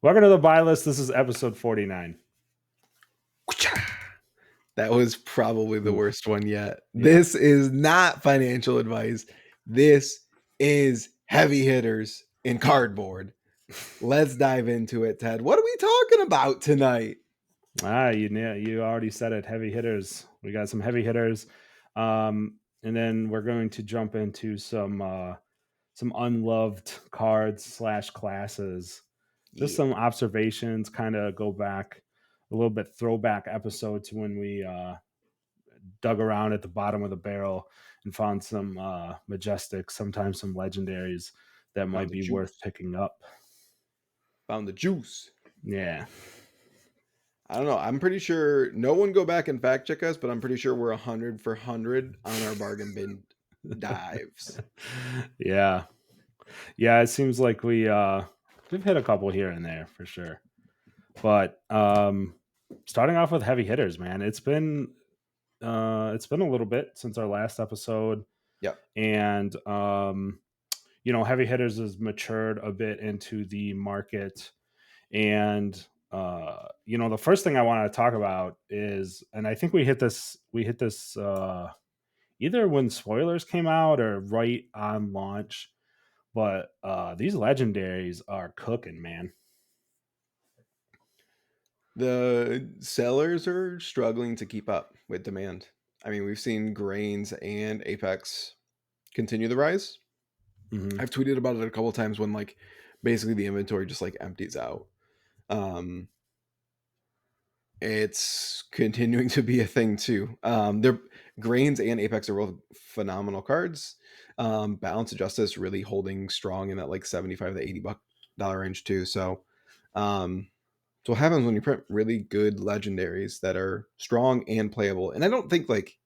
Welcome to the buy list. This is episode 49. That was probably the Oof. worst one yet. Yeah. This is not financial advice. This is heavy hitters in cardboard. Let's dive into it, Ted. What are we talking about tonight? You already said it. Heavy hitters. We got some heavy hitters, and then we're going to jump into some unloved cards slash classes. Just Yeah, some observations. Kind of go back a little bit. Throwback episode to when we dug around at the bottom of the barrel and found some majestic, sometimes some legendaries that might found the be worth juice. picking up. Found the juice. Yeah. I don't know. I'm pretty sure no one go back and fact check us, but I'm pretty sure we're 100 for 100 on our bargain bin dives. Yeah. Yeah, it seems like we've hit a couple here and there for sure. But starting off with heavy hitters, man. It's been a little bit since our last episode, Yep. and heavy hitters has matured a bit into the market. And the first thing I want to talk about is, and I think we hit this either when spoilers came out or right on launch. But these legendaries are cooking, man. The sellers are struggling to keep up with demand. I mean, we've seen Grains and Apex continue the rise. Hmm. I've tweeted about it a couple times when like basically the inventory just like empties out. Um, it's continuing to be a thing too. Their Grains and Apex are both phenomenal cards. Balance of Justice really holding strong in that like 75 to $80 range too. So what happens when you print really good legendaries that are strong and playable? And I don't think like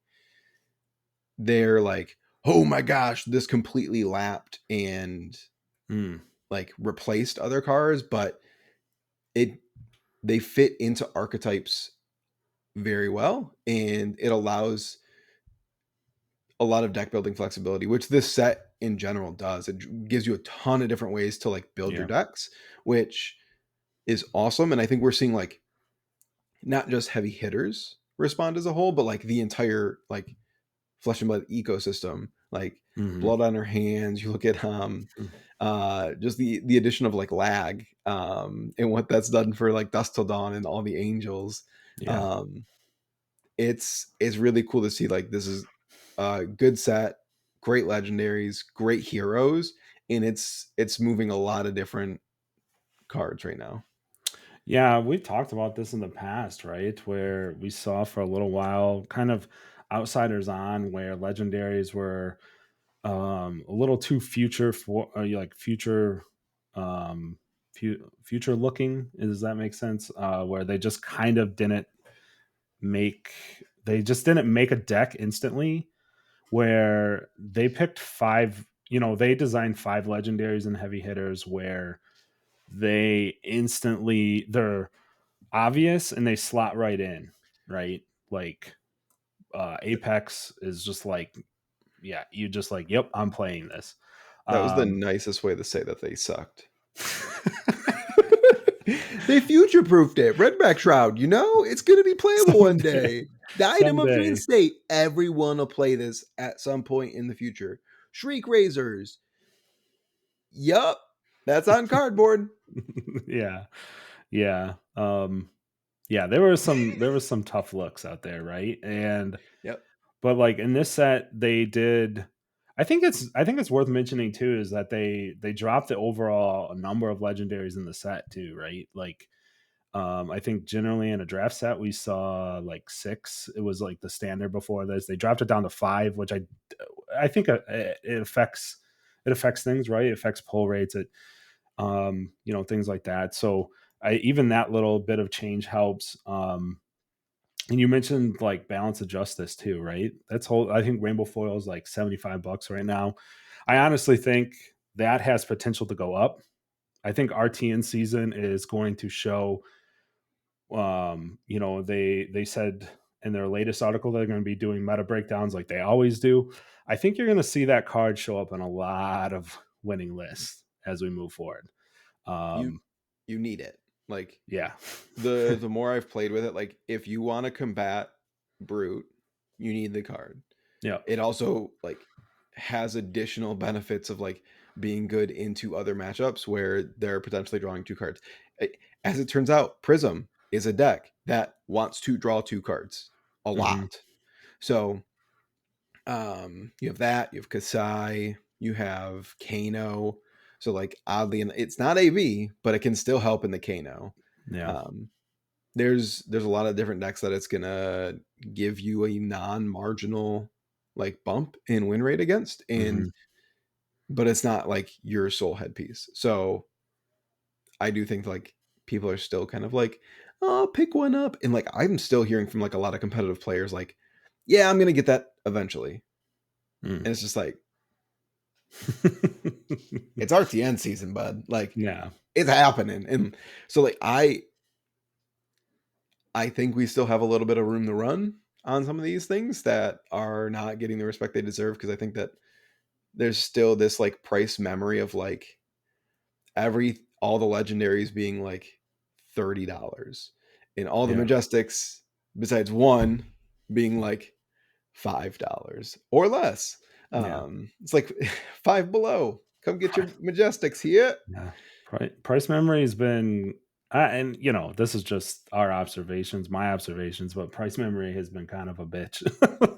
they're like, oh my gosh, this completely lapped and Mm. like replaced other cards, but it they fit into archetypes very well, and it allows a lot of deck building flexibility, which this set in general does. It gives you a ton of different ways to like build your Yeah. decks, which is awesome. And I think we're seeing like not just heavy hitters respond as a whole, but like the entire like Flesh and Blood ecosystem, like Hmm. Blood on Her Hands. You look at just the addition of like lag and what that's done for like Dust Till Dawn and all the angels. Yeah. Um it's really cool to see like this is a good set, great legendaries, great heroes, and it's moving a lot of different cards right now. Yeah, we've talked about this in the past, right? Where we saw for a little while kind of outsiders on where legendaries were a little too future for like um future looking. Does that make sense? Where they just kind of didn't make they just didn't make a deck instantly, where they picked they designed five legendaries and heavy hitters where they're obvious and they slot right in, right? Like Apex is just like, yeah, you just like, yep, I'm playing this. That was the Um nicest way to say that they sucked. They future proofed it. Redback Shroud, it's going to be playable one someday, day. The item of someday. reinstate. Everyone will play this at some point in the future. Shriek Razors. Yup. That's on cardboard. Yeah. Yeah. Yeah, there was some tough looks out there, right? And Yep. but like in this set, they did. I think it's worth mentioning too is that they dropped the overall number of legendaries in the set too, right? Like, I think generally in a draft set we saw like six. It was like the standard before this. They dropped it down to five, which I think it affects things, right? It affects pull rates, things like that. So even that little bit of change helps. And you mentioned like balance of justice too, right? I think rainbow foil is like $75 right now. I honestly think that has potential to go up. I think RTN season is going to show, they said in their latest article they're going to be doing meta breakdowns like they always do. I think you're going to see that card show up in a lot of winning lists as we move forward. You Um, you need it. Like Yeah. the more I've played with it, like if you want to combat brute, you need the card. Yeah. It also like has additional benefits of like being good into other matchups where they're potentially drawing two cards. As it turns out, Prism is a deck that wants to draw two cards a Hmm. lot. So you have that, you have Kasai, you have Kano. So like oddly, it's not AV, but it can still help in the Kano. Yeah. Um, there's a lot of different decks that it's gonna give you a non-marginal like bump in win rate against, and Hmm. but it's not like your sole headpiece. So I do think like people are still kind of like, oh, pick one up, and like I'm still hearing from like a lot of competitive players like, yeah, I'm gonna get that eventually, Mm. and it's just like it's RTN season, bud. Like Yeah. it's happening, and so like I think we still have a little bit of room to run on some of these things that are not getting the respect they deserve because I think that there's still this like price memory of like every all the legendaries being like $30 and all the Yeah. majestics besides one being like $5 or less. Yeah. It's like five below. Come get your majestics here. Yeah. Price memory has been, and this is just our observations, my observations, but price memory has been kind of a bitch.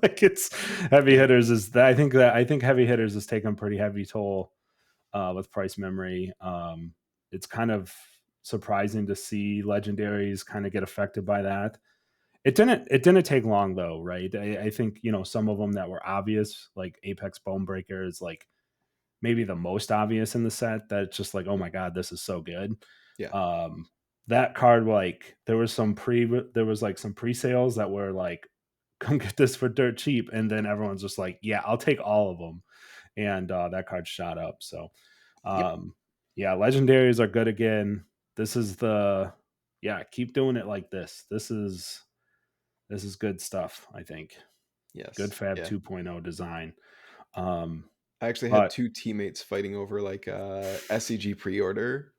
Like it's heavy Yeah. hitters I think heavy hitters has taken a pretty heavy toll with price memory. It's kind of surprising to see legendaries kind of get affected by that. It didn't take long though, right? I think some of them that were obvious, like Apex Bonebreaker is like maybe the most obvious in the set that it's just like, oh my god, this is so good. Yeah. Um, that card, like there was like some pre-sales that were like, come get this for dirt cheap, and then everyone's just like, yeah, I'll take all of them, and that card shot up. So, Yep. um, yeah, legendaries are good again. This is the yeah, keep doing it like this. This is good stuff. I think good Yes. Fab Yeah. 2.0 design. Um, I actually had but two teammates fighting over like SCG pre-order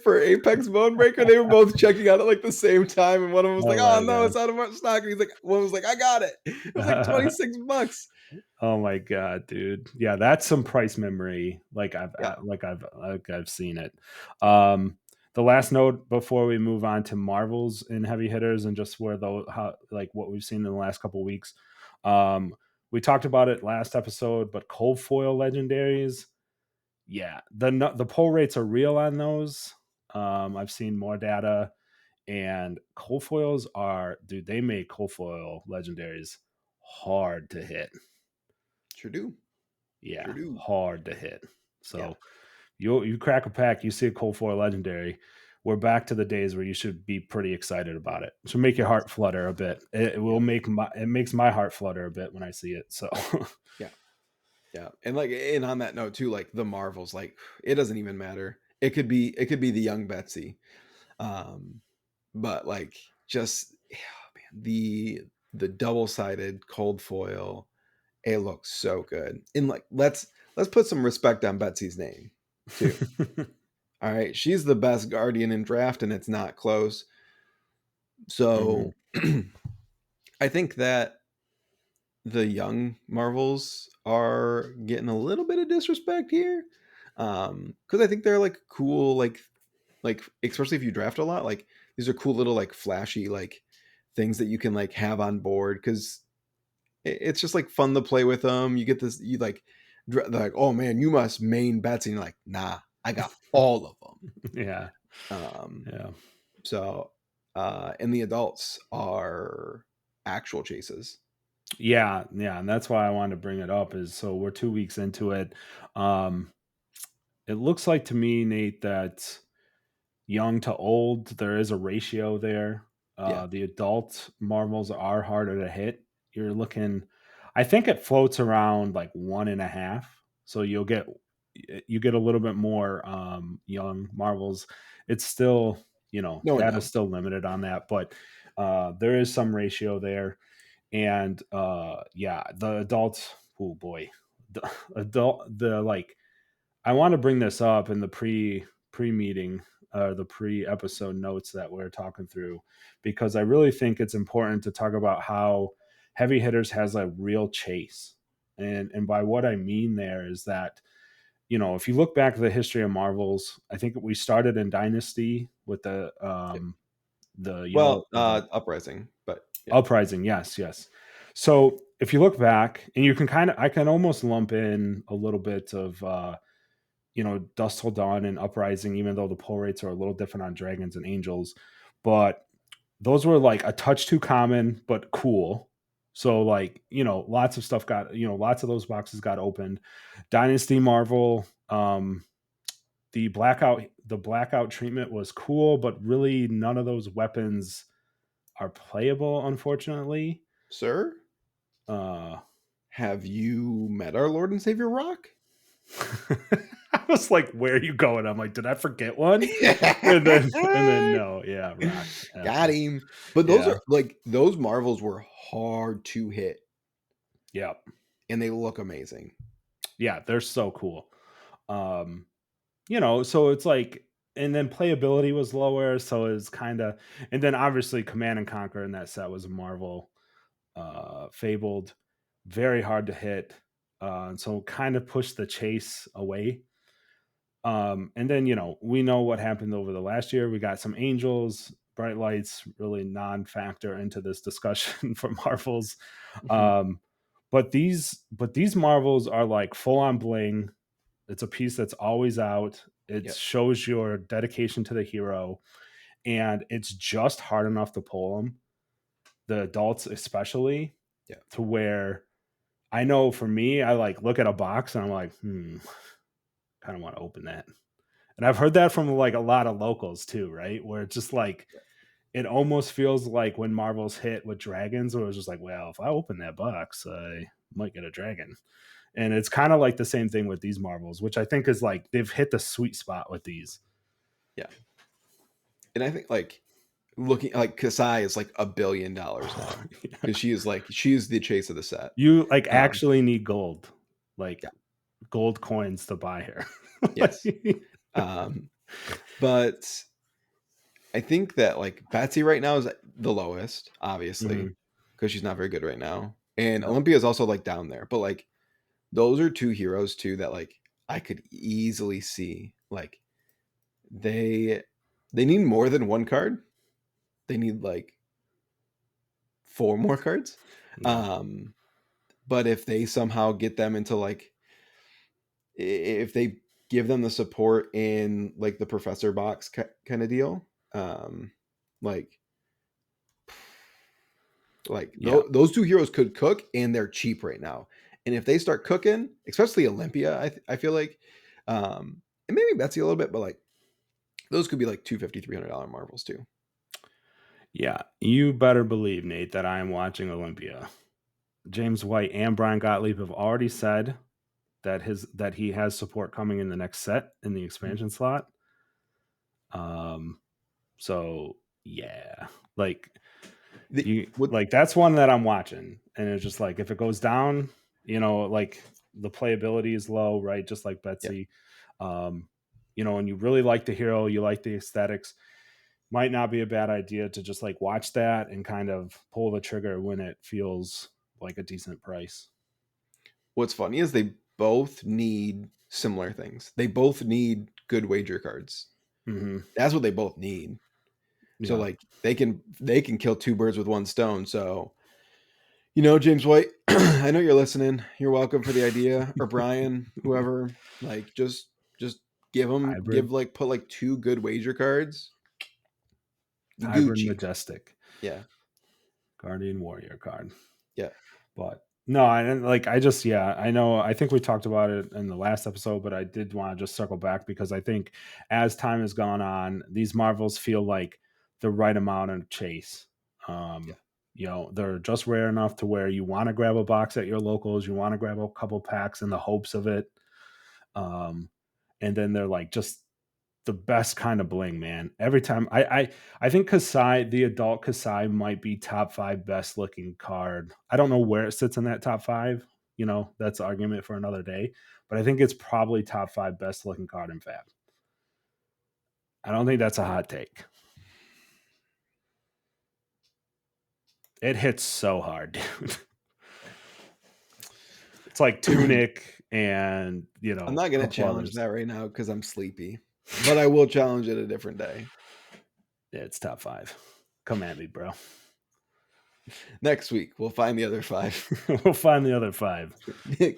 for Apex Bonebreaker. They were both checking out at like the same time, and one of them was like, oh "Oh my no, god. it's out of our stock." And he's like, "One was like, I got it." It was like $26. Oh my god, dude. Yeah, that's some price memory. Like Yeah, I've seen it. Um, the last note before we move on to Marvels and heavy hitters and just where the how like what we've seen in the last couple of weeks. Um, we talked about it last episode, but cold foil legendaries. Yeah, the pull rates are real on those. I've seen more data, and cold foils are, dude. They make cold foil legendaries hard to hit. sure do, sure Yeah, do. hard to hit. Yeah, So you crack a pack, you see a cold foil legendary. We're back to the days where you should be pretty excited about it. It should make your yes, heart flutter a bit. It yeah, will make it makes my heart flutter a bit when I see it. So yeah, yeah. And like, and on that note too, like the Marvels, like it doesn't even matter. It could be the young Betsy, um, but like just yeah, man, the double sided cold foil. It looks so good. And like let's put some respect on Betsy's name too. All right, she's the best guardian in draft and it's not close. Mhm. So I think that the young Marvels are getting a little bit of disrespect here. Cuz I think they're like cool like especially if you draft a lot, like these are cool little like flashy like things that you can like have on board cuz it's just like fun to play with them. You get this, you like, they're like, oh man, you must main bets, and you're like, nah, I got all of them. Yeah. Um, Yeah. so, and the adults are actual chases. Yeah, yeah, and that's why I wanted to bring it up is so we're 2 weeks into it. Um, it looks like to me, Nate, that young to old, there is a ratio there. Yeah, The adult marbles are harder to hit. You're looking, I think it floats around like 1.5. So you get a little bit more young marvels. It's still, no one data's knows. still limited on that, but there is some ratio there. And yeah, the adults, oh boy, the adult, the like, I want to bring this up in the pre meeting. the pre-episode notes that we're talking through, because I really think it's important to talk about how heavy hitters has a real chase. And by what I mean there is that, if you look back at the history of Marvels, I think we started in Dynasty with Yep. the Well, the Uprising, but yeah. Uprising. Yes, yes. So if you look back, and I can almost lump in a little bit of Dust Till Dawn and Uprising, even though the pull rates are a little different on Dragons and Angels, but those were like a touch too common, but cool. So like, lots of stuff got, lots of those boxes got opened. Dynasty Marvel, the blackout treatment was cool, but really none of those weapons are playable, unfortunately. Sir, Uh have you met our Lord and Savior Rock? I was like, where are you going? I'm like, did I forget one? And then no, yeah, Rock. Got him. But those Yeah. are like those Marvels were hard to hit Yeah. and they look amazing. Yeah, they're so cool. Um, so it's like, and then playability was lower, so it's kind of, and then obviously Command and Conquer in that set was a Marvel, fabled, very hard to hit, and so kind of pushed the chase away. And then we know what happened over the last year. We got some Angels, Bright Lights, really non-factor into this discussion for Marvels. Mhm. Um, but these Marvels are like full on bling. It's a piece that's always out. It Yep. shows your dedication to the hero, and it's just hard enough to pull them, the adults especially, Yep. to where I know for me, I like look at a box and I'm like, kind of want to open that. And I've heard that from like a lot of locals too, right? Where it's just like it almost feels like when Marvel's hit with dragons, where it's just like, well, if I open that box, I might get a dragon. And it's kind of like the same thing with these Marvels, which I think is like they've hit the sweet spot with these. Yeah. And I think like looking like Kasai is like $1 billion now because she's the chase of the set. You like Um, actually need gold, yeah, like gold coins to buy her. yes. Um, but I think that like Betsy right now is the lowest, obviously, Mhm. because she's not very good right now. And Yep. Olympia is also like down there, but like those are two heroes too that like I could easily see like they they need more than one card. They need like four more cards. Yeah. Um, but if they somehow get them into like if they give them the support in like the professor box kind of deal, um, like Yeah. those two heroes could cook and they're cheap right now. And if they start cooking, especially Olympia, I feel like, and maybe Betsy a little bit, but like those could be like $250, $300 Marvels too. Yeah. You better believe, Nate, that I am watching Olympia. James White and Brian Gottlieb have already said that he has support coming in the next set in the Mhm. expansion slot. Um, so yeah, like What? that's one that I'm watching, and it's just like if it goes down, like the playability is low, right? Just like Yeah. Betsy, and you really like the hero, you like the aesthetics. Might not be a bad idea to just like watch that and kind of pull the trigger when it feels like a decent price. What's funny is they both need similar things. They both need good wager cards. Hmm. That's what they both need. So Yeah, like they can kill two birds with one stone. So James White, I know you're listening. You're welcome for the idea, or Brian, whoever. Like, just hybrid, put like two good wager cards. hybrid Gucci. majestic. Yeah, Guardian Warrior card. yeah, But no, I didn't like I just yeah, I know I think we talked about it in the last episode, but I did want to just circle back because I think as time has gone on, these Marvels feel like the right amount of chase. yeah. Um, they're just rare enough to where you want to grab a box at your locals, you want to grab a couple packs in the hopes of it. Um, and then they're like just the best kind of bling, man. Every time I think Kasai, the adult Kasai might be top 5 best looking card. I don't know where it sits in that top 5, that's argument for another day, but I think it's probably top 5 best looking card in Fab. I don't think that's a hot take. It hits so hard, dude. It's like I'm Tunic and, not a gonna couple challenge others. that right now because I'm sleepy, but I will challenge it a different day. Yeah, it's top 5. Come at me, bro. Next week, we'll find the other five. We'll find the other 5.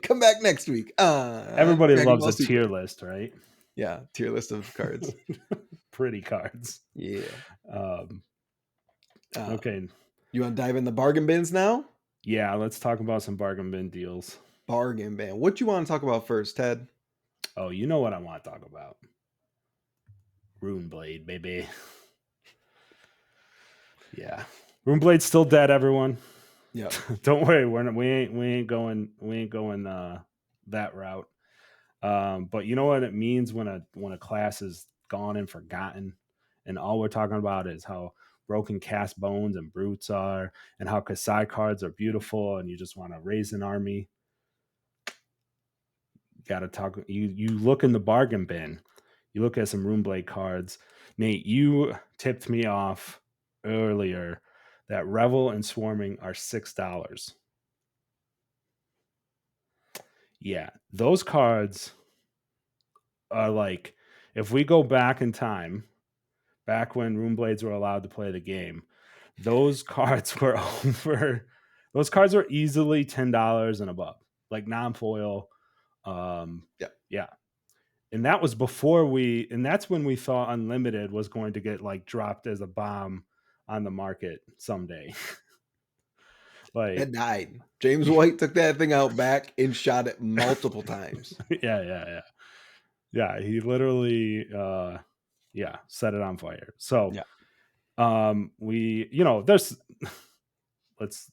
Come back next week on Everybody Dragon loves Ball a tier Super. list, right? Yeah, tier list of cards. Pretty cards. Yeah. Um, Uh, okay. you want to dive in the bargain bins now? Yeah, let's talk about some bargain bin deals. Bargain bin. What you want to talk about first, Ted? Oh, you know what I want to talk about. Rune Blade, baby. Yeah. Rune Blade's still dead, everyone. Yep. Don't worry, we ain't going that route. But you know what it means when a class is gone and forgotten, and all we're talking about is how broken cast bones and brutes are, and how Kasai cards are beautiful, and you just want to raise an army. Got to talk. You look in the bargain bin. You look at some Runeblade cards. Nate, you tipped me off earlier that Revel and Swarming are $6. Yeah, those cards are like, if we go back in time, back when Runeblades were allowed to play the game, those cards were over. Those cards were easily $10 and above, like non-foil. Yep. Yeah, and that was before and that's when we thought Unlimited was going to get like dropped as a bomb on the market someday. That Like, died. James White took that thing out back and shot it multiple times. yeah. Yeah, he literally yeah, set it on fire. So, Yeah. we, there's let's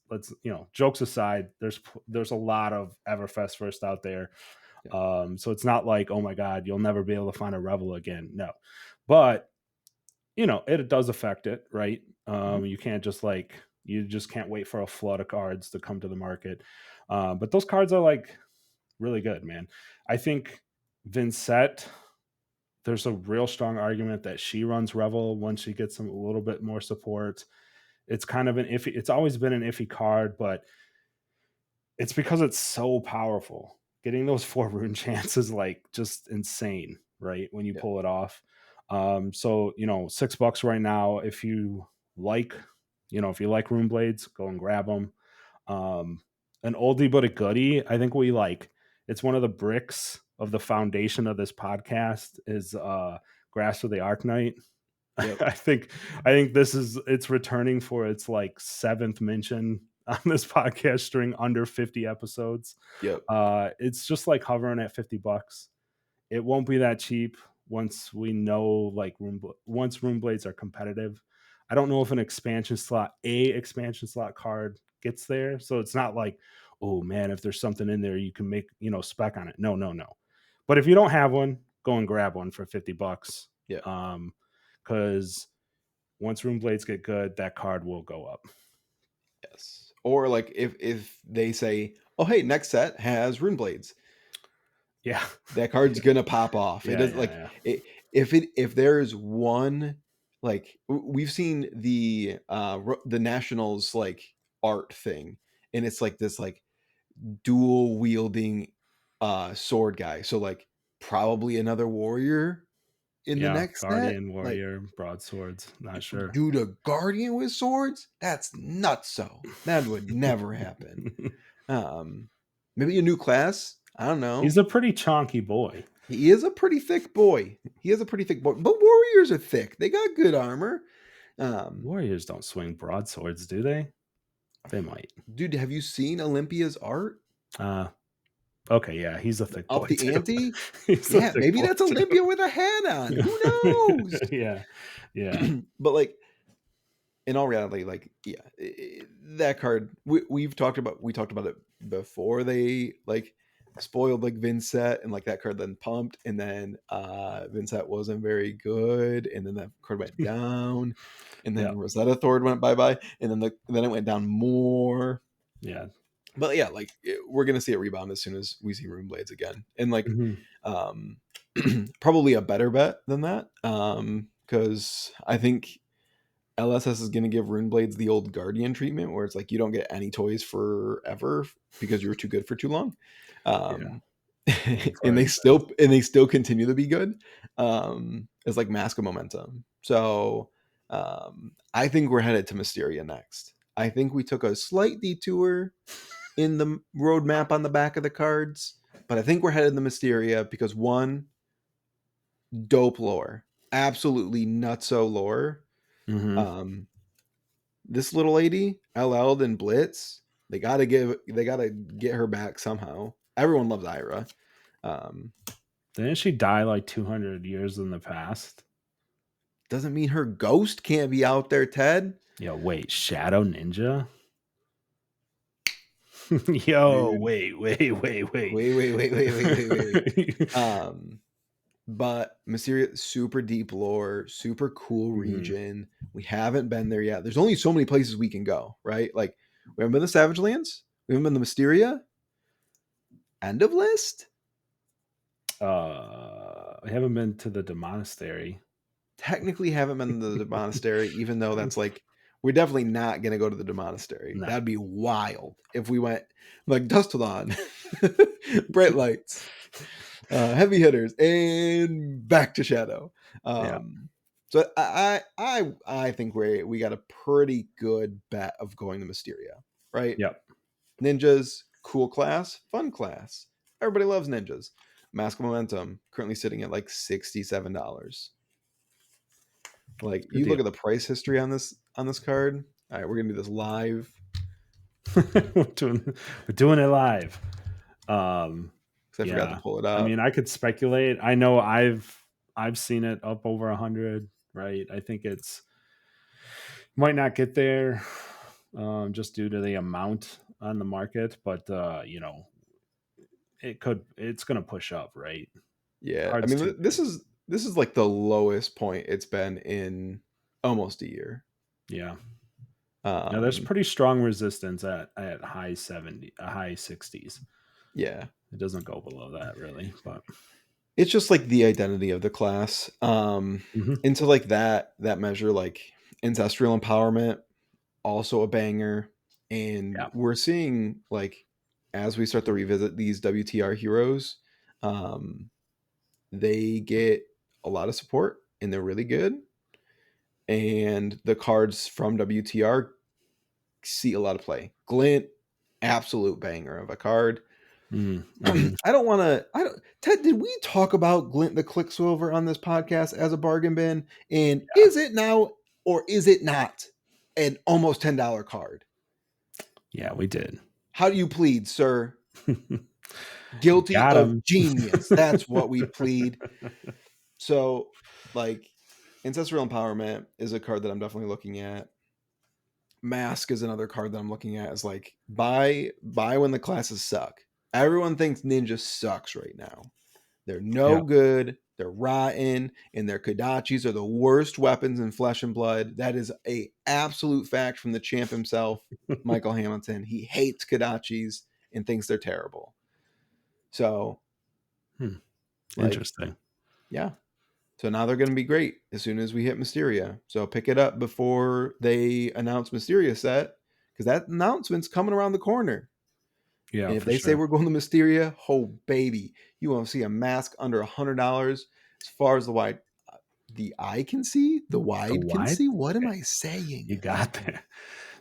jokes aside, there's a lot of Everfest first out there. Yeah. So it's not like, oh my god, you'll never be able to find a Revel again. No. But it does affect it, right? Mhm. You just can't wait for a flood of cards to come to the market. But those cards are like really good, man. I think Vincent, there's a real strong argument that she runs Revel once she gets a little bit more support. It's kind of an iffy, it's always been an iffy card, but it's because it's so powerful. Getting those 4 rune chants is like just insane, right? When you Yeah. pull it off. So $6 right now. If you like rune blades, go and grab them. Um, an oldie but a goodie. I think it's one of the bricks of the foundation of this podcast is Grasp of the Arknight. Yep. I think it's returning for its like 7th mention on this podcast string under 50 episodes. Yep. It's just like hovering at $50. It won't be that cheap once we know like once room blades are competitive. I don't know if an expansion slot card gets there. So it's not like, oh man, if there's something in there you can make, spec on it. No, no, no. But if you don't have one, go and grab one for $50. Yeah. Because once room blades get good, that card will go up. Yes. Or like if they say, "Oh, hey, next set has rune blades," Yeah. that card's gonna pop off. It Yeah, does yeah, like yeah. if there's one like we've seen the Nationals like art thing, and it's like this like dual wielding sword guy. So like probably another warrior in the Yeah, next set. Guardian, Like, Warrior, Broadswords, not sure. dude, a guardian with swords? That's nuts. So that would never happen. Um, maybe a new class. I don't He's know. a pretty chonky boy. He is a pretty thick boy. He is a pretty thick boy. But warriors are thick. They got good armor. Um, Warriors don't swing broadswords, do they? They might. dude, have you seen Olympia's art? Uh okay, yeah, he's a thick Up boy the too. ante? He's a Yeah, thick maybe boy that's too. Olympia with a hat on. Who knows? Yeah. Yeah. But like in all reality, like yeah, that card we talked about it before they like spoiled like Vincent and like that card then pumped and then Vincent wasn't very good and then that card went down and Yeah. then Rosetta Thord went bye bye and then it went down more. Yeah. But yeah, like we're gonna see it rebound as soon as we see Rune Blades again and like Mhm. um probably a better bet than that because I think LSS is going to give Rune Blades the old Guardian treatment, where it's like you don't get any toys forever because you were too good for too long, Yeah, um, that's what it and they still continue to be good. It's like Mask of Momentum. So I think we're headed to Mysteria next. I think we took a slight detour in the roadmap on the back of the cards, but I think we're headed to Mysteria because one, dope lore, absolutely nutso lore. hmm Um, this little lady, LL'd and Blitz, they gotta get her back somehow. Everyone loves Ira. Um, Didn't she die like 200 years in the past? doesn't mean her ghost can't be out there, Ted. Yo, wait, Shadow Ninja? Yo, Dude, wait. wait. Um, but Mysteria, super deep lore, super cool Mhm. region. We haven't been there yet. There's only so many places we can go, right? Like we haven't been to Savage Lands, we haven't been to Mysteria. End of list. I haven't been to the monastery. Technically haven't been to the monastery, even though that's like we're definitely not gonna go to the monastery. No. That'd be wild if we went like Dustodon, bright lights, heavy hitters, and back to Shadow. Yeah. So I think we got a pretty good bet of going to Mysteria, right? Yep. Ninjas, cool class, fun class. Everybody loves ninjas. Mask of Momentum currently sitting at like $67. Like Good you deal. look at the price history on this card. All right, we're gonna do this live we're doing we're doing it live. Um, because I forgot to yeah. pull it I mean, up. I could speculate. I know I've seen it up over 100, right? I think it's might not get there just due to the amount on the market, but it's going to push up, right? Yeah, I Card's mean too good. this is like the lowest point it's been in almost a year. Yeah. Yeah, there's Um, pretty strong resistance at high 60s. yeah, It doesn't go below that really, but it's just like the identity of the class. mhm, Into like that measure, like ancestral empowerment, also a banger, and yeah. we're seeing like as we start to revisit these WTR heroes, um, they get a lot of support and they're really good. And the cards from WTR see a lot of play. Glint, absolute banger of a card. Mm-hmm. I don't want to. I don't. Ted, did we talk about Glint the Clickswilver on this podcast as a bargain bin? And Yeah. is it now or is it not an almost $10 card? Yeah, we did. How do you plead, sir? We Guilty got of him. genius. That's what we plead. So, like, Ancestral Empowerment is a card that I'm definitely looking at. Mask is another card that I'm looking at. Is like buy when the classes suck. Everyone thinks Ninja sucks right now. They're no Yeah. good. They're rotten, and their Kodachis are the worst weapons in Flesh and Blood. That is a absolute fact from the champ himself, Michael Hamilton. He hates Kodachis and thinks they're terrible. So, Hmm. like, Interesting. yeah. So now they're going to be great as soon as we hit Mysteria. So pick it up before they announce Mysteria set because that announcement's coming around the corner. Yeah, And if for they say sure. we're going to Mysteria, oh baby, you won't see a mask under $100 as far as the eye can see, the The wide can wide? see. What am I saying? You got there.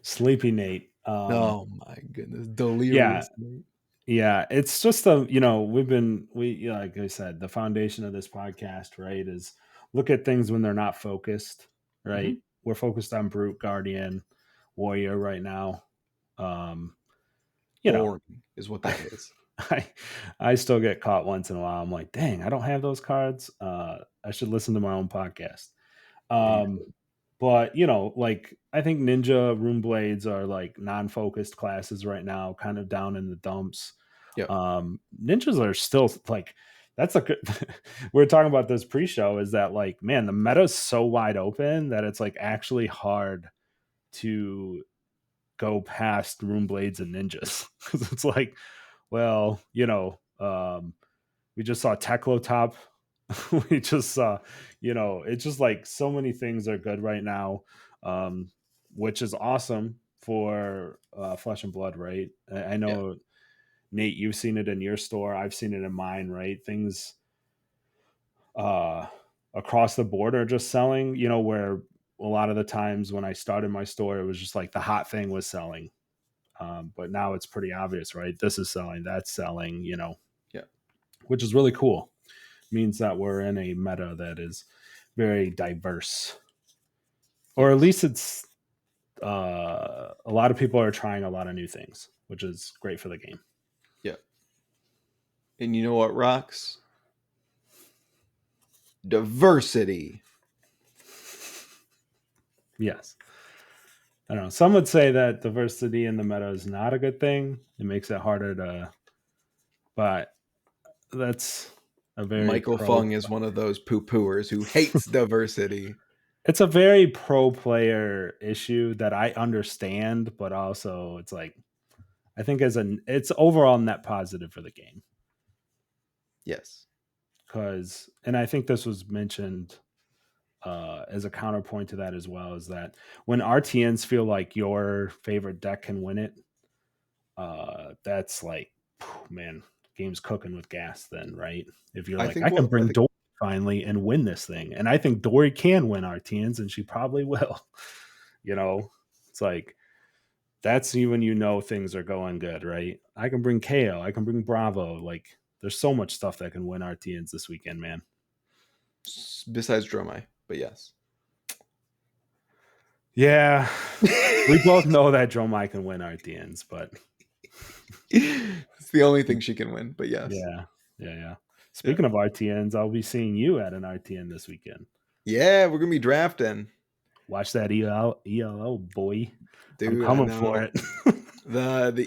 Sleepy Nate. Oh my goodness, Yeah, delirious. Mate. yeah. It's just like I said, the foundation of this podcast, right, is look at things when they're not focused, right? Mhm. We're focused on Brute Guardian, Warrior right now. Um, you know, Boring is what that is. I I still get caught once in a while. I'm like, dang, I don't have those cards. I should listen to my own podcast. Yeah, you Um, but like I think Ninja Rune Blades are like non-focused classes right now, kind of down in the dumps. yep. Ninjas are still like that's a good we are talking about this pre-show is that like man, the meta is so wide open that it's like actually hard to go past Rune Blades and Ninjas because it's like, well, we just saw Teklotop We just it's just like so many things are good right now, um, which is awesome for Flesh and Blood, right? I Yeah, know Nate, you've seen it in your store. I've seen it in mine, right? Things uh, across the board are just selling, where a lot of the times when I started my store, it was just like the hot thing was selling. But now it's pretty obvious, right? This is selling, that's selling, yeah, which is really cool. Means that we're in a meta that is very diverse, or at yes, least it's a lot of people are trying a lot of new things, which is great for the game. yeah. And you know what rocks? Diversity. Yes. I don't know. Some would say that diversity in the meta is not a good thing. It makes it harder to, but that's a very Michael pro. Fung is one of those poo pooers who hates diversity. It's a very pro player issue that I understand, but also it's like I think it's overall net positive for the game Yes. because, and I think this was mentioned as a counterpoint to that as well, is that when RTNs feel like your favorite deck can win it, that's like, man, game's cooking with gas then, right? If you're I like, think I can well I bring think Dory finally and win this thing. And I think Dory can win RTNs and she probably will. you know, it's like, that's when things are going good, right? I can bring KO, I can bring Bravo. Like, there's so much stuff that can win RTNs this weekend, man. besides Dromai, but yes. Yeah, we both know that Dromai can win RTNs, but It's the only thing she can win, but yes. yeah, yeah, yeah. Yeah. Speaking of RTNs, I'll be seeing you at an RTN this weekend. Yeah, we're gonna be drafting. Watch that ELO, boy. I'm Dude, I coming for know. it. The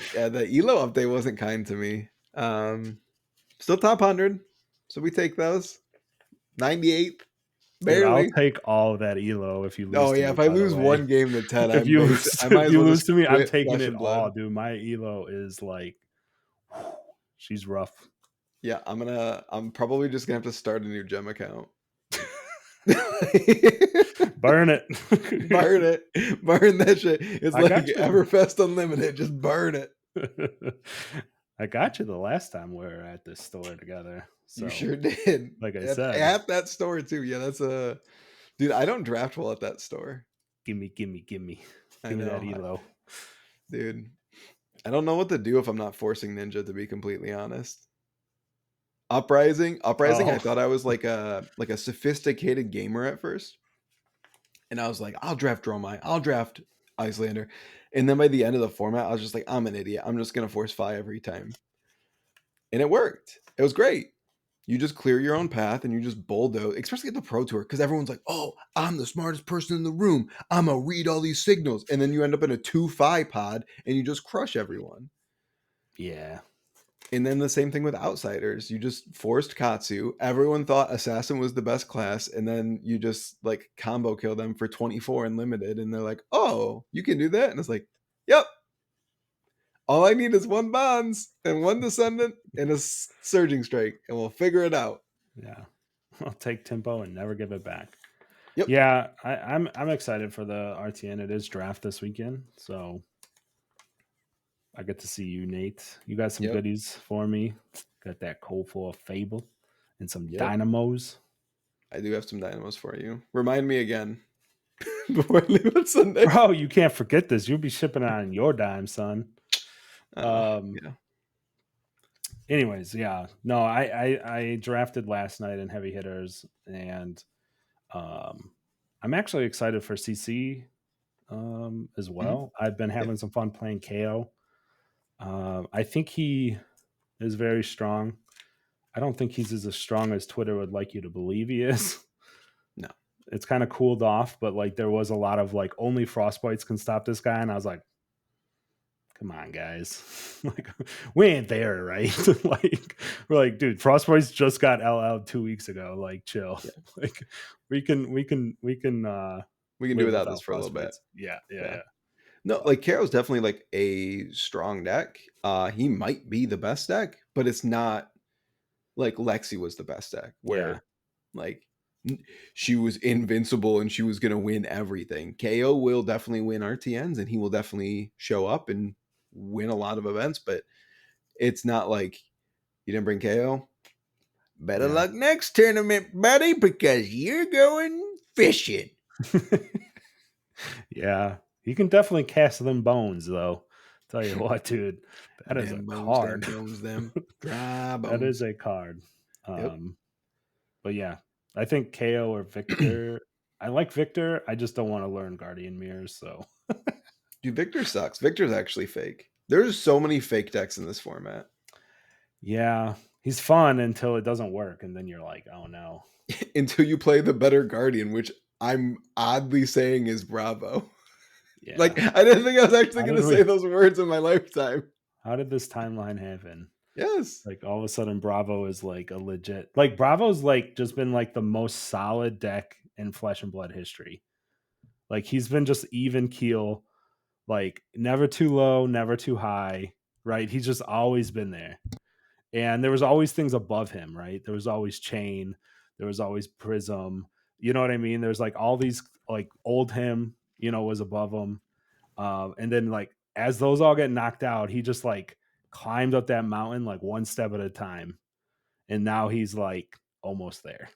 Elo update wasn't kind to me. Still top 100. So we take those. 98th, Dude, I'll barely. take all of that ELO if you lose Oh to yeah, me, if I by the lose way. one game to 10, If you lose I if might as you well lose just to me, I'm quit taking Flesh it and all, Blood. dude. My ELO is like she's rough. Yeah, I'm probably just gonna have to start a new gem account. Burn it. Burn it. Burn that shit. It's I like got you. Everfest Unlimited. Just burn it. I got you the last time we were at this store together. You So, sure did. like I At, said, at that store too. Yeah, that's a dude. I don't draft well at that store. gimme, gimme, gimme. I Give me that know, ELO. dude. I don't know what to do if I'm not forcing Ninja. To be completely honest, Uprising. I Oh, thought I was like a sophisticated gamer at first, and I was like, I'll draft Dromai, I'll draft Icelander, and then by the end of the format, I was just like, I'm an idiot. I'm just gonna force Fi every time, and it worked. It was great. You just clear your own path and you just bulldoze, especially at the Pro Tour, because everyone's like, oh, I'm the smartest person in the room. I'm going to read all these signals. And then you end up in a 2-5 pod and you just crush everyone. yeah. And then the same thing with Outsiders. You just forced Katsu. Everyone thought Assassin was the best class. And then you just like combo kill them for 24 unlimited. And they're like, oh, you can do that? And it's like, yep. All I need is one Bonds and one Descendant and a Surging Strike, and we'll figure it out. Yeah. I'll take tempo and never give it back. Yep. Yeah, I'm excited for the RTN. It is draft this weekend, so I get to see you, Nate. You got some Yep. goodies for me. Got that cold full of Fable and some Yep. Dynamos. I do have some dynamos for you. Remind me again before I leave on Sunday. Bro, you can't forget this. You'll be shipping on your dime, son. Um, Yeah. anyways, yeah. No, I drafted last night in heavy hitters, and um I'm actually excited for CC as Mhm. well. I've been Yeah. having some fun playing KO. I think he is very strong. I don't think he's as strong as Twitter would like you to believe he is. No. It's kind of cooled off, but like there was a lot of like only frostbites can stop this guy, and I was like, come on, guys, like we ain't there, right? Like we're like, dude, frostbites just got LL 2 weeks ago. Like, chill. Yeah. Like we can We can do live without this without for a little bit. frostbites. Yeah, yeah, Yeah. yeah. No, But like Karo's definitely like a strong deck. He might be the best deck, but it's not like Lexi was the best deck yeah, where Like she was invincible and she was going to win everything. KO will definitely win RTNs and he will definitely show up and win a lot of events, but it's not like you didn't bring KO. Better Yeah. luck next tournament, buddy, because you're going fishing. Yeah. You can definitely cast them bones though. Tell you what, dude, that is a Them bones, them card. bones, them dry That is bones. a card. Yep. Um, but yeah, I think KO or Victor. I like Victor. I just don't want to learn Guardian Mirrors. So Dude, Victor sucks. Victor's actually fake. There's so many fake decks in this format. yeah, he's fun until it doesn't work, and then you're like, oh no. Until you play the better Guardian, which I'm oddly saying is Bravo. Yeah. Like, I didn't think I was actually How going did to say we? those words in my lifetime. How did this timeline happen? Yes. Like all of a sudden, Bravo is like a legit. Like Bravo's like just been like the most solid deck in Flesh and Blood history. Like he's been just even keel, like never too low, never too high. Right? He's just always been there. And there was always things above him, right? There was always Chain, there was always Prism. You know what I mean? There's like all these like old him, was above him. And then like as those all get knocked out, he just like climbed up that mountain like one step at a time. And now he's like almost there.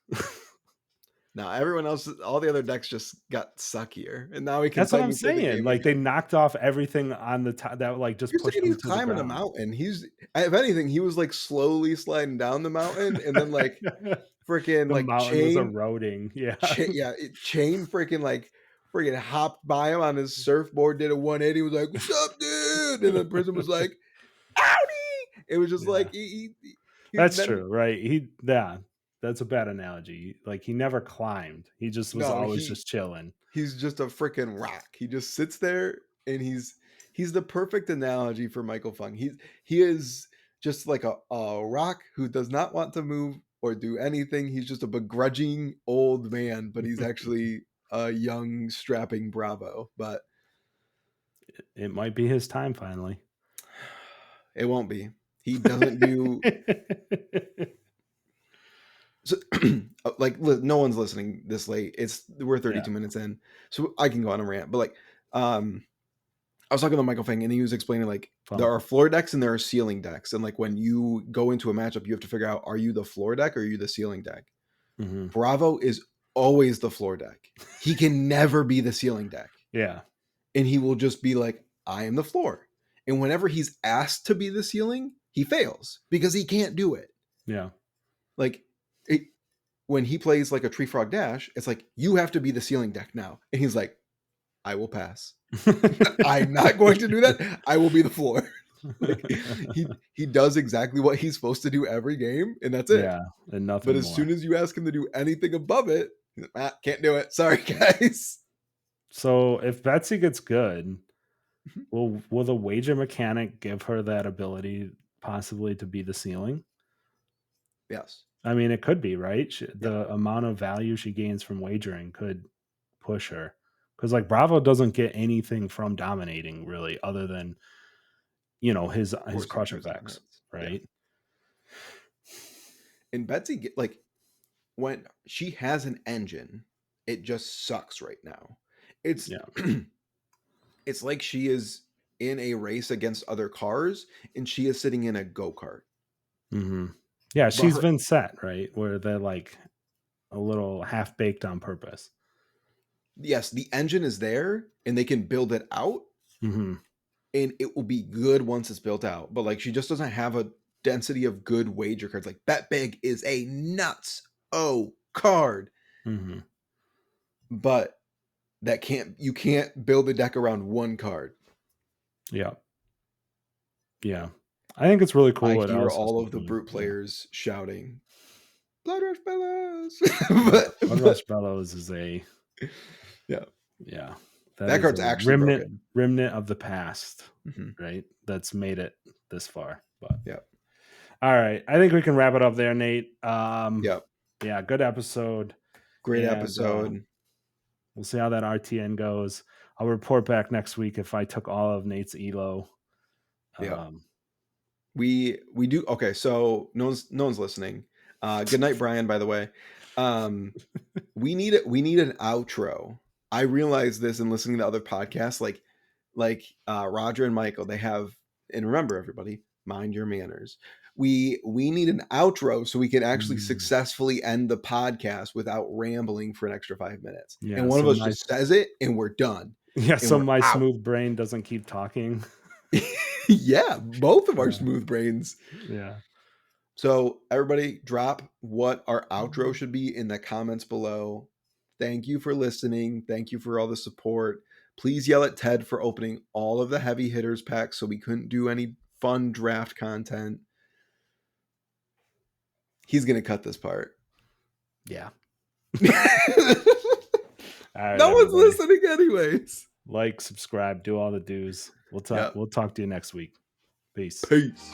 Now, everyone else, all the other decks just got suckier. And now we can That's what I'm technically play the saying. game Like they again. knocked off everything on the top that like just You're pushed saying him he's to the climbing a ground. mountain. If anything, he was like slowly sliding down the mountain and then like freaking The like mountain was eroding. Yeah. chain freaking hopped by him on his surfboard, did a 180, was like, "What's up, dude?" And then Prism was like, "Howdy!" It was just like Yeah. he That's then true, right? Yeah, that's a bad analogy. Like he never climbed. He just was no, always just chilling. he's just a freaking rock. He just sits there and he's the perfect analogy for Michael Fung. He is just like a rock who does not want to move or do anything. He's just a begrudging old man, but he's actually a young strapping Bravo. But It might be his time finally. it won't be. He doesn't do so, like no one's listening this late. We're Yeah, 32 minutes in, so I can go on a rant. But like, I was talking to Michael Fang, and he was explaining like there fun. are floor decks and there are ceiling decks, and like when you go into a matchup, you have to figure out, are you the floor deck or are you the ceiling deck? Mhm. Bravo is always the floor deck. He can never be the ceiling deck, Yeah, and he will just be like, I am the floor. And whenever he's asked to be the ceiling, he fails because he can't do it. yeah. Like it, when he plays like a Tree Frog Dash, it's like, you have to be the ceiling deck now. And he's like, I will pass. I'm not going to do that. I will be the floor. Like he does exactly what he's supposed to do every game, and that's it. Yeah, and But nothing as soon more. as you ask him to do anything above it, he's like, ah, can't do it. Sorry, guys. So if Betsy gets good, will the wager mechanic give her that ability possibly to be the ceiling? Yes. I mean, it could be, right? Yeah. The amount of value she gains from wagering could push her. Because like Bravo doesn't get anything from dominating really, other than his Forcing crush prism effects, hits. Yeah. right? And Betsy like when she has an engine, it just sucks right now. It's Yeah. it's like she is in a race against other cars and she is sitting in a go-kart. Hmm. Yeah, But she's her been set, right? Where they're like a little half baked on purpose. yes, the engine is there and they can build it out Hmm. and it will be good once it's built out. But like she just doesn't have a density of good wager cards. Like Bet Big is a nuts card, Hmm. but you can't build a deck around one card. Yeah. Yeah. I think it's really I cool. It hear also all of the something. brute Yeah. players shouting, Blood Rush Bellows. Yeah. Blood but Rush Bellows is a yeah. yeah. That That is card's a actually remnant broken. remnant of the past, Hmm. right? That's made it this far. But Yeah. all right. I think we can wrap it up there, Nate. Yeah. Yeah, good episode. Great And episode. we'll see how that RTN goes. I'll report back next week if I took all of Nate's Elo. Yeah. Um, We do okay, so no one's listening. Good night, Brian, by the way. Um, we need an outro. I realized this in listening to other podcasts, Roger and Michael. They have, and remember, everybody, mind your manners. We need an outro so we can actually Mm. successfully end the podcast without rambling for an extra 5 minutes. And Yeah, one of so us my just says it, and we're done, yeah, and so we're my out. smooth brain doesn't keep talking. Yeah, both of our Yeah, smooth brains. yeah. So, everybody, drop what our outro should be in the comments below. Thank you for listening. Thank you for all the support. Please yell at Ted for opening all of the heavy hitters packs so we couldn't do any fun draft content. He's going to cut this part. Yeah. No Alright, one's everybody. listening, anyways. Like, subscribe, do all the do's. Yeah. We'll talk to you next week. Peace. Peace.